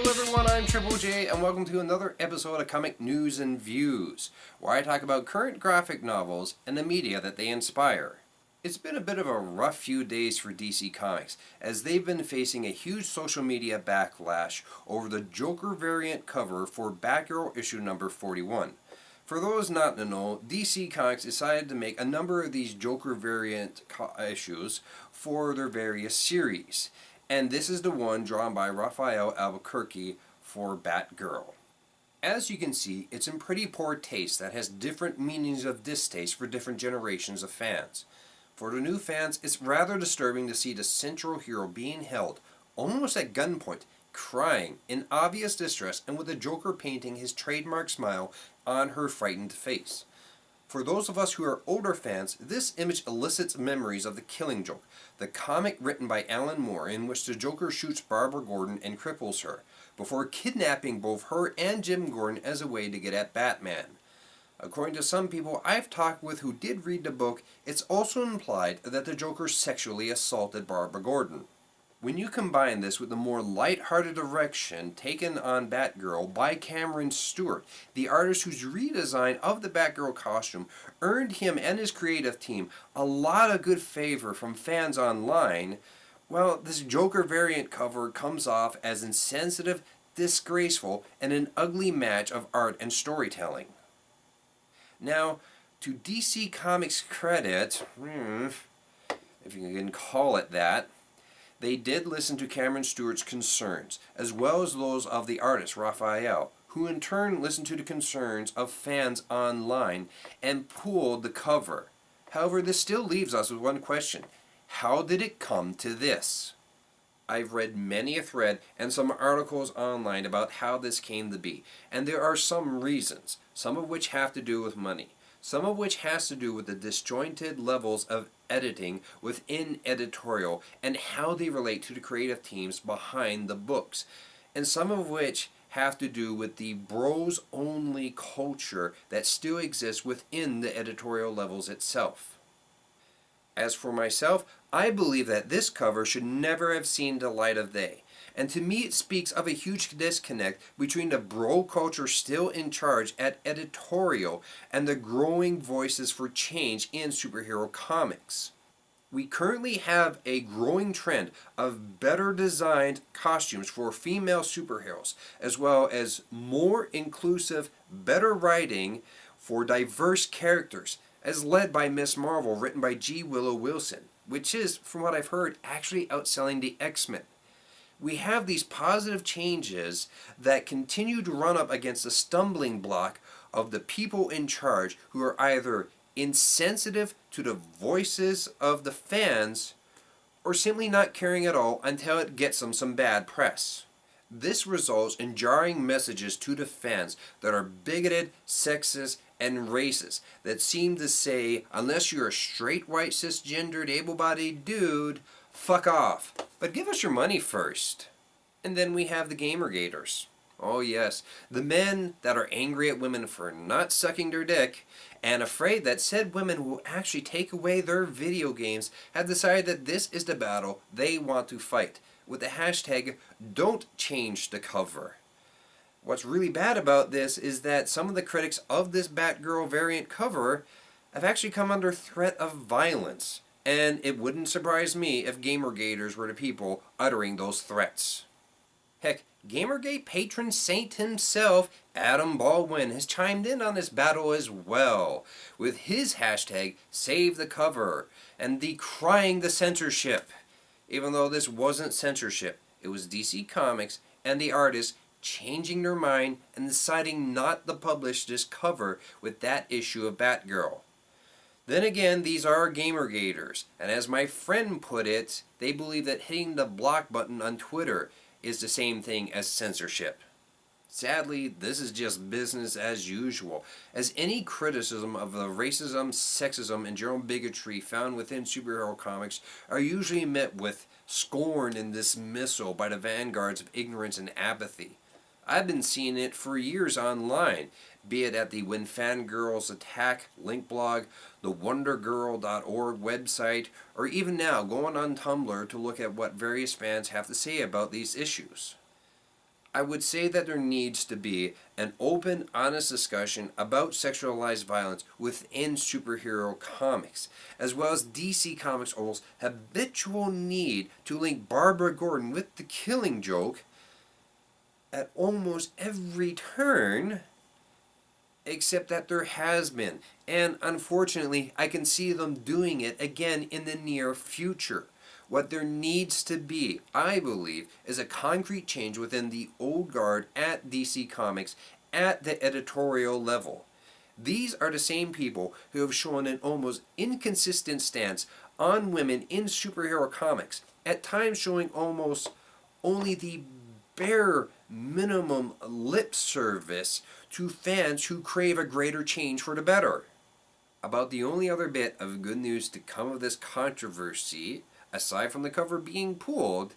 Hello everyone, I'm Triple J and welcome to another episode of Comic News and Views, where I talk about current graphic novels and the media that they inspire. It's been a bit of a rough few days for DC Comics, as they've been facing a huge social media backlash over the Joker variant cover for Batgirl Issue number 41. For those not to know, DC Comics decided to make a number of these Joker variant issues for their various series. And this is the one drawn by Rafael Albuquerque for Batgirl. As you can see, it's in pretty poor taste that has different meanings of distaste for different generations of fans. For the new fans, it's rather disturbing to see the central hero being held, almost at gunpoint, crying, in obvious distress, and with the Joker painting his trademark smile on her frightened face. For those of us who are older fans, this image elicits memories of The Killing Joke, the comic written by Alan Moore in which the Joker shoots Barbara Gordon and cripples her, before kidnapping both her and Jim Gordon as a way to get at Batman. According to some people I've talked with who did read the book, it's also implied that the Joker sexually assaulted Barbara Gordon. When you combine this with the more light-hearted direction taken on Batgirl by Cameron Stewart, the artist whose redesign of the Batgirl costume earned him and his creative team a lot of good favor from fans online, well, this Joker variant cover comes off as insensitive, disgraceful, and an ugly match of art and storytelling. Now, to DC Comics' credit, if you can call it that, they did listen to Cameron Stewart's concerns, as well as those of the artist, Raphael, who in turn listened to the concerns of fans online and pulled the cover. However, this still leaves us with one question. How did it come to this? I've read many a thread and some articles online about how this came to be, and there are some reasons, some of which have to do with money. Some of which has to do with the disjointed levels of editing within editorial and how they relate to the creative teams behind the books, and some of which have to do with the bros-only culture that still exists within the editorial levels itself. As for myself, I believe that this cover should never have seen the light of day. And to me it speaks of a huge disconnect between the bro culture still in charge at editorial and the growing voices for change in superhero comics. We currently have a growing trend of better designed costumes for female superheroes, as well as more inclusive, better writing for diverse characters, as led by Miss Marvel, written by G. Willow Wilson, which is, from what I've heard, actually outselling the X-Men. We have these positive changes that continue to run up against the stumbling block of the people in charge who are either insensitive to the voices of the fans or simply not caring at all until it gets them some bad press. This results in jarring messages to the fans that are bigoted, sexist, and racist that seem to say, unless you're a straight white cisgendered able-bodied dude, fuck off. But give us your money first. And then we have the Gamergaters. Oh yes, the men that are angry at women for not sucking their dick and afraid that said women will actually take away their video games have decided that this is the battle they want to fight with the hashtag Don't Change the Cover. What's really bad about this is that some of the critics of this Batgirl variant cover have actually come under threat of violence. And it wouldn't surprise me if Gamergaters were the people uttering those threats. Heck, Gamergate patron saint himself, Adam Baldwin, has chimed in on this battle as well, with his hashtag #SaveTheCover and decrying the censorship. Even though this wasn't censorship, it was DC Comics and the artists changing their mind and deciding not to publish this cover with that issue of Batgirl. Then again, these are Gamergaters, and as my friend put it, they believe that hitting the block button on Twitter is the same thing as censorship. Sadly, this is just business as usual, as any criticism of the racism, sexism, and general bigotry found within superhero comics are usually met with scorn and dismissal by the vanguards of ignorance and apathy. I've been seeing it for years online, be it at the When Fangirls Attack link blog, the wondergirl.org website, or even now going on Tumblr to look at what various fans have to say about these issues. I would say that there needs to be an open, honest discussion about sexualized violence within superhero comics, as well as DC Comics' almost habitual need to link Barbara Gordon with the Killing Joke at almost every turn, except that there has been. And unfortunately, I can see them doing it again in the near future. What there needs to be, I believe, is a concrete change within the old guard at DC Comics at the editorial level. These are the same people who have shown an almost inconsistent stance on women in superhero comics, at times showing almost only the bare minimum lip service to fans who crave a greater change for the better. About the only other bit of good news to come of this controversy, aside from the cover being pulled,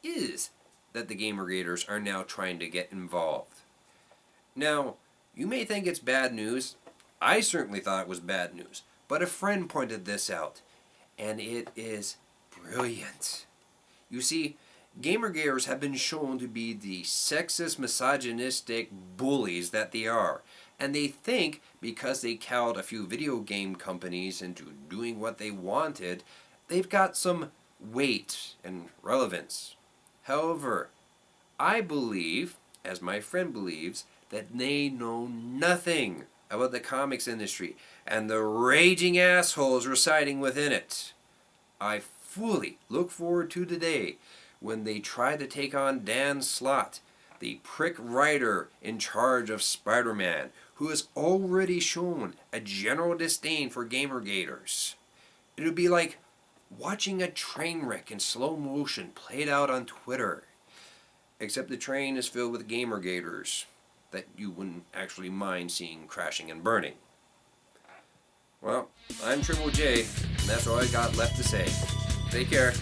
is that the Gamergaters are now trying to get involved. Now, you may think it's bad news. I certainly thought it was bad news, but a friend pointed this out, and it is brilliant. You see, Gamergaters have been shown to be the sexist, misogynistic bullies that they are, and they think because they cowed a few video game companies into doing what they wanted, they've got some weight and relevance. However, I believe, as my friend believes, that they know nothing about the comics industry and the raging assholes residing within it. I fully look forward to the day when they try to take on Dan Slott, the prick writer in charge of Spider-Man, who has already shown a general disdain for Gamergaters. It would be like watching a train wreck in slow motion played out on Twitter. Except the train is filled with Gamergaters that you wouldn't actually mind seeing crashing and burning. Well, I'm Triple J, and that's all I got left to say. Take care.